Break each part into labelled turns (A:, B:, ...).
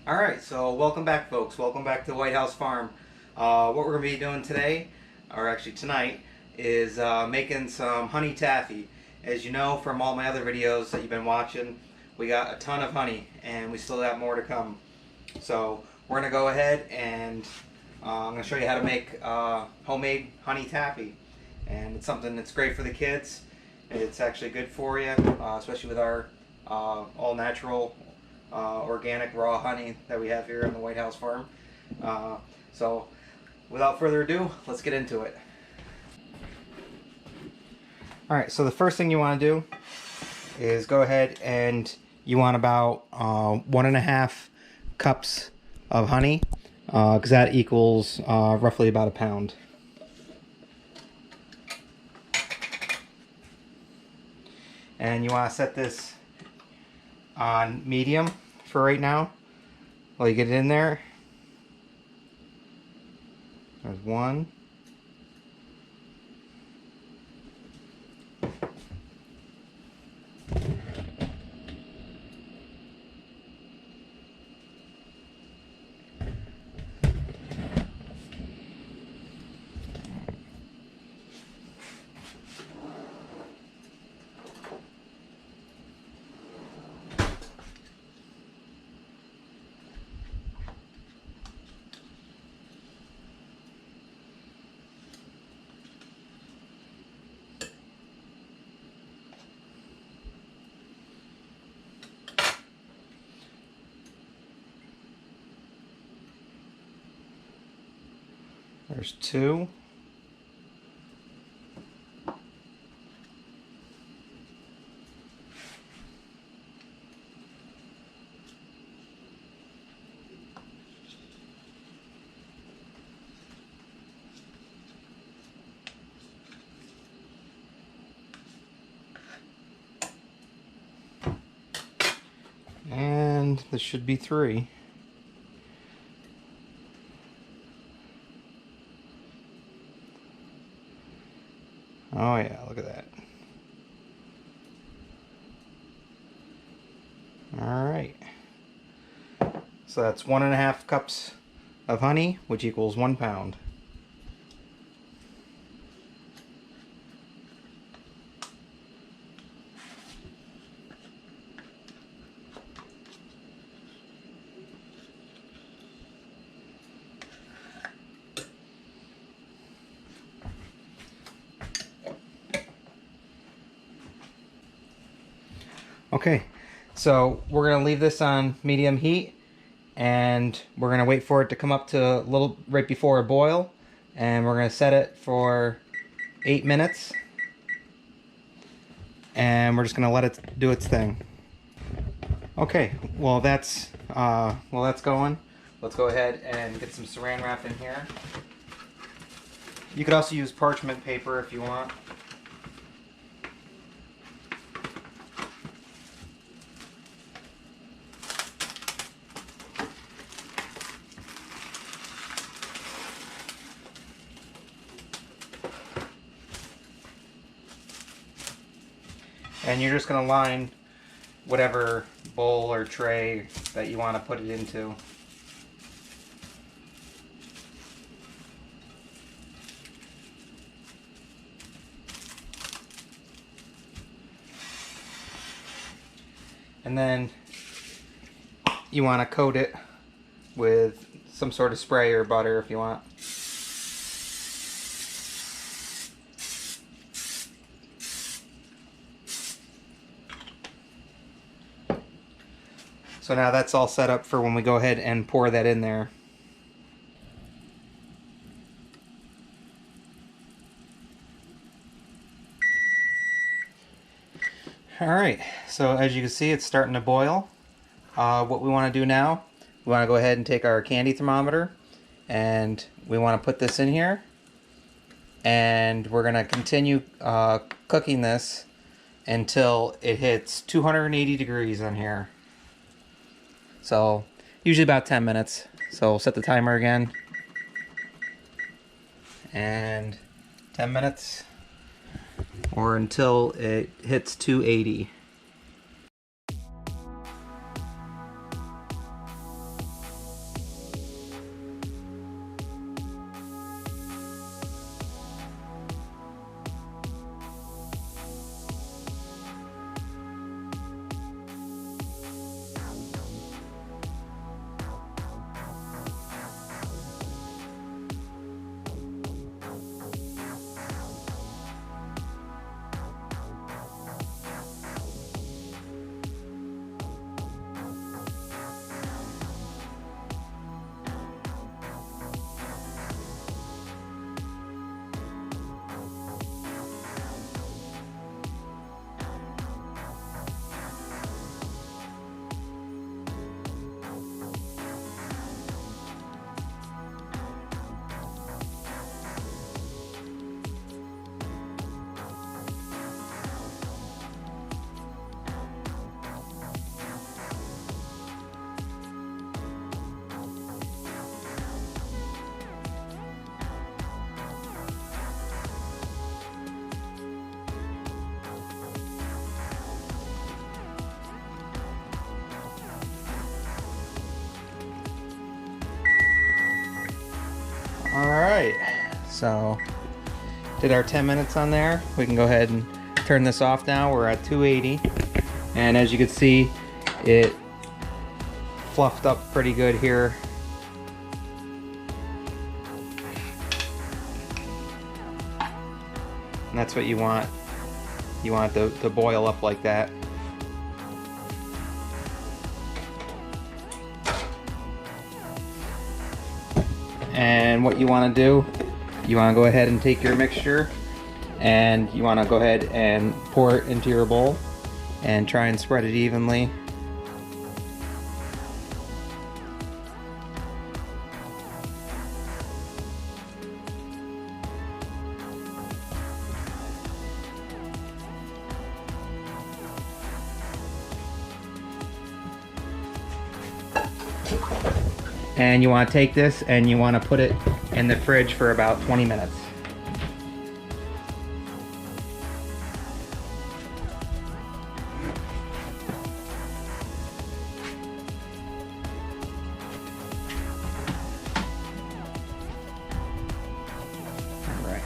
A: Alright, so welcome back folks, welcome back to Whitehouse Farm. What we're going to be doing today, or actually tonight, is making some honey taffy. As you know from all my other videos that you've been watching, we got a ton of honey and we still have more to come. So we're going to go ahead and I'm going to show you how to make homemade honey taffy. And it's something that's great for the kids. It's actually good for you, especially with our all natural organic raw honey that we have here on the Whitehouse Farm. So without further ado, let's get into it. Alright, so the first thing you want to do is go ahead and you want about 1.5 cups of honey, because that equals roughly about a pound. And you want to set this on medium for right now while you get it in there. There's one. There's two. And there should be three. Oh yeah, look at that. Alright. So that's 1.5 cups of honey, which equals 1 pound. Okay, so we're going to leave this on medium heat and we're going to wait for it to come up to a little right before a boil, and we're going to set it for 8 minutes and we're just going to let it do its thing. Okay, well that's going. Let's go ahead and get some saran wrap in here. You could also use parchment paper if you want. And you're just going to line whatever bowl or tray that you want to put it into. And then you want to coat it with some sort of spray or butter if you want. So now that's all set up for when we go ahead and pour that in there. Alright, so as you can see, it's starting to boil. What we want to do now, we want to go ahead and take our candy thermometer and we want to put this in here. And we're going to continue cooking this until it hits 280 degrees on here. So usually about 10 minutes. So we'll set the timer again. And 10 minutes. Or until it hits 280. So did our 10 minutes on there. We can go ahead and turn this off now. We're at 280, and as you can see, it fluffed up pretty good here. And that's what you want. You want it to boil up like that. And what you want to do, you want to go ahead and take your mixture and you want to go ahead and pour it into your bowl and try and spread it evenly. And you want to take this and you want to put it in the fridge for about 20 minutes. Alright.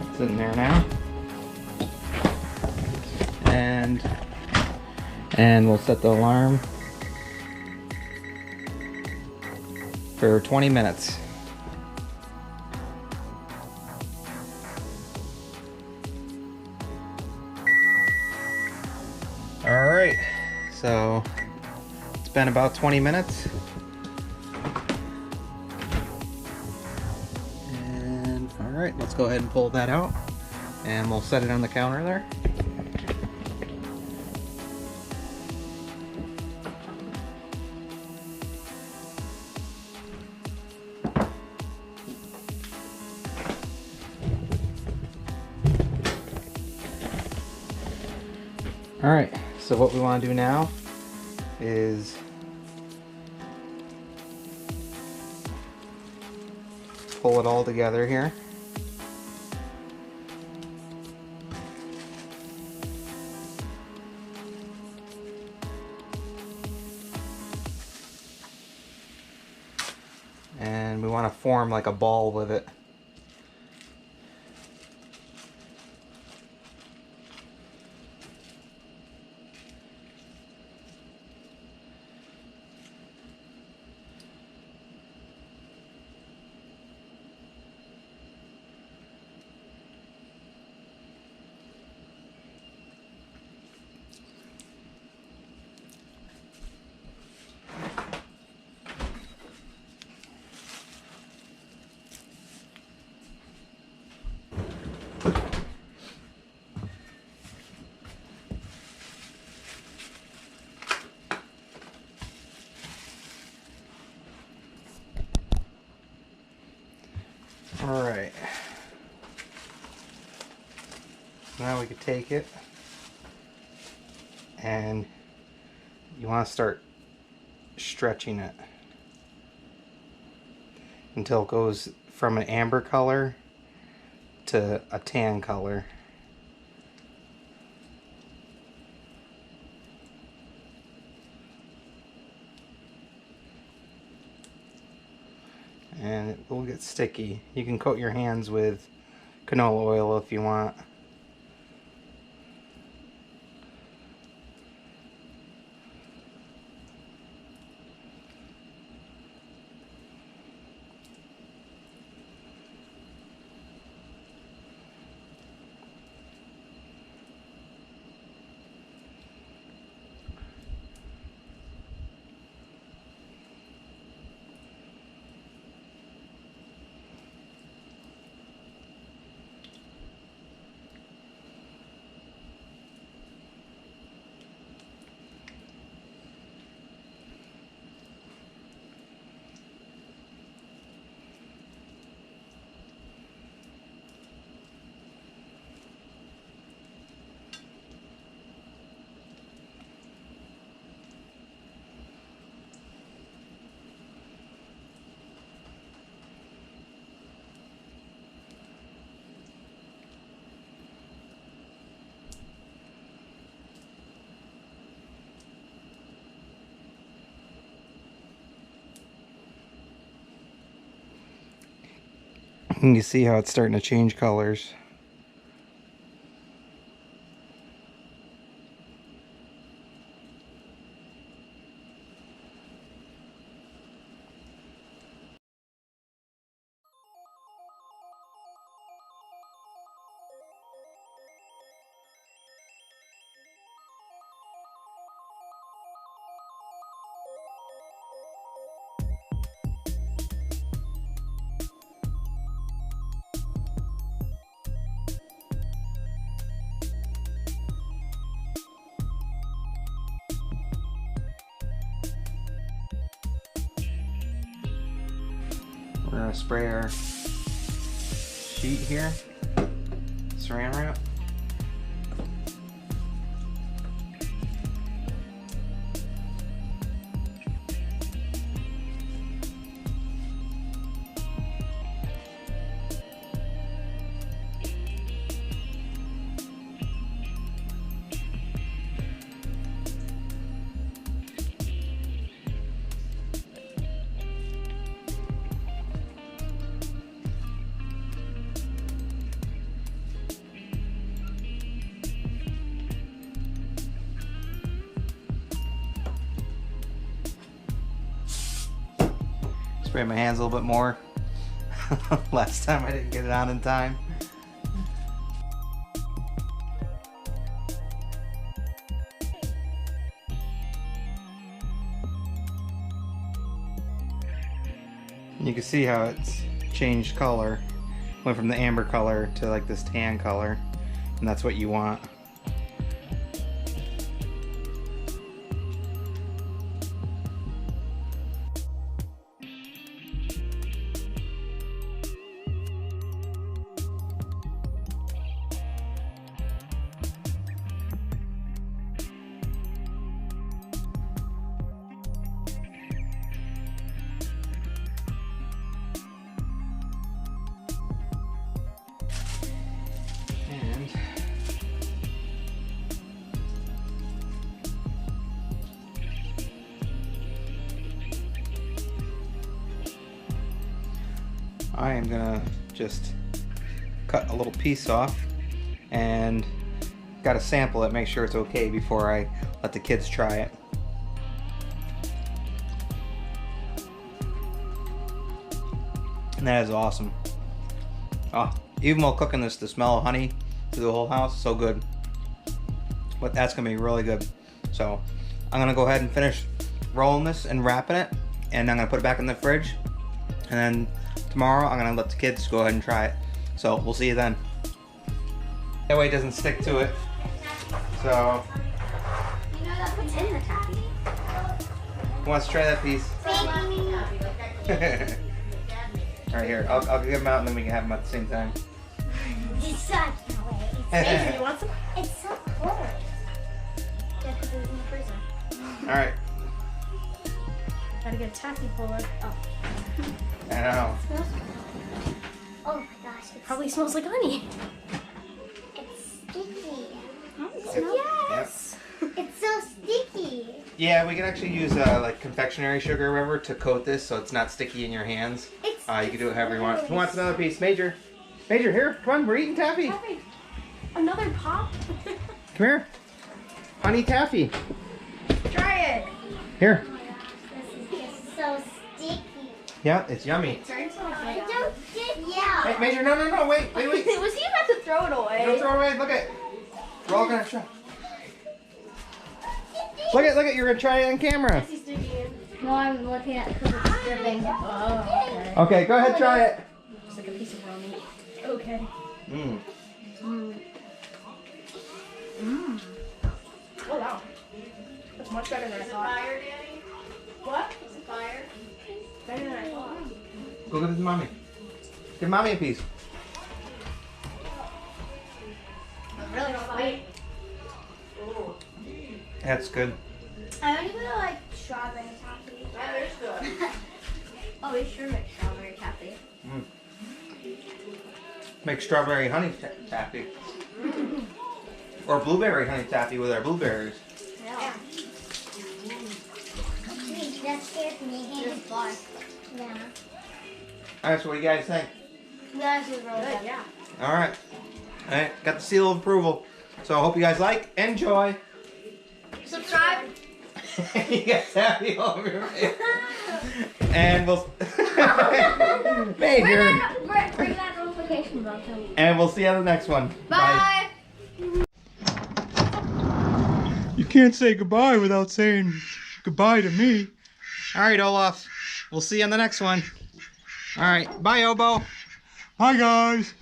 A: It's in there now. And we'll set the alarm for 20 minutes. Alright, so it's been about 20 minutes. And alright, let's go ahead and pull that out and we'll set it on the counter there. Alright, so what we want to do now is pull it all together here. And we want to form like a ball with it. Alright, now we can take it and you want to start stretching it until it goes from an amber color to a tan color. And it will get sticky. You can coat your hands with canola oil if you want. And you see how it's starting to change colors. We're gonna spray our sheet here, saran wrap. Spray my hands a little bit more. Last time I didn't get it on in time. You can see how it's changed color. Went from the amber color to like this tan color, and that's what you want. I am gonna just cut a little piece off and gotta sample it, make sure it's okay before I let the kids try it. And that is awesome. Oh, even while cooking this, the smell of honey through the whole house, so good. But that's gonna be really good. So I'm gonna go ahead and finish rolling this and wrapping it, and I'm gonna put it back in the fridge, and then tomorrow I'm gonna let the kids go ahead and try it. So we'll see you then. That way it doesn't stick to it. So
B: You know that's what's in the taffy.
A: who wants to try that piece? Alright, here, I'll give them out and then we can have them at the same time.
B: It's such a way.
C: Mason, you want some?
B: It's so cold. Yeah, because it was in the freezer.
A: Alright,
C: Gotta get a taffy puller. Oh,
A: I know.
B: It smells. Oh my gosh. It's
C: probably smells like honey.
B: It's sticky.
C: Yes.
B: It's so sticky.
A: Yeah, we can actually use like confectionery sugar or whatever to coat this so it's not sticky in your hands.
B: It's
A: You can do it however you want. Who wants another piece? Major. Major, here, come on, we're eating taffy. Come
C: Taffy. Another pop?
A: here. Honey Taffy.
C: Try it.
A: Here.
B: This is just so sticky.
A: Yeah, it's yummy.
B: I don't get yeah.
A: Hey, Major, no, wait.
C: Was he about to throw it away?
A: Don't throw it away, look it. We're all gonna try. Look it, you're gonna try it on camera.
C: He's sticking in.
B: No, I'm looking at it because it's dripping.
C: Oh, okay.
A: Okay, go ahead, try it.
C: It's like a piece of raw meat. Okay.
A: Mmm.
C: Oh, wow. That's much better than I thought. Fire, Daddy? What? Is it fire? Better than I thought.
A: Go give it to mommy. Give mommy a piece.
C: Really sweet.
A: That's good.
B: I only really like strawberry taffy.
C: That is good.
B: Oh, we sure make strawberry taffy.
A: Mm. Make strawberry honey taffy. Or blueberry honey taffy with our blueberries.
B: Yeah. That scares me. Just far. Yeah.
A: Alright, so what do you guys think?
B: Yeah, this is really
C: Good,
B: good.
C: yeah.
A: All right. All right. Got the seal of approval. So I hope you guys like, enjoy.
C: Subscribe.
A: You guys happy over here? And we'll. Major.
B: Bring that notification bell to me.
A: And we'll see you on the next one.
C: Bye.
A: You can't say goodbye without saying goodbye to me. All right, Olaf. We'll see you on the next one. All right. Bye, Obo. Hi, guys.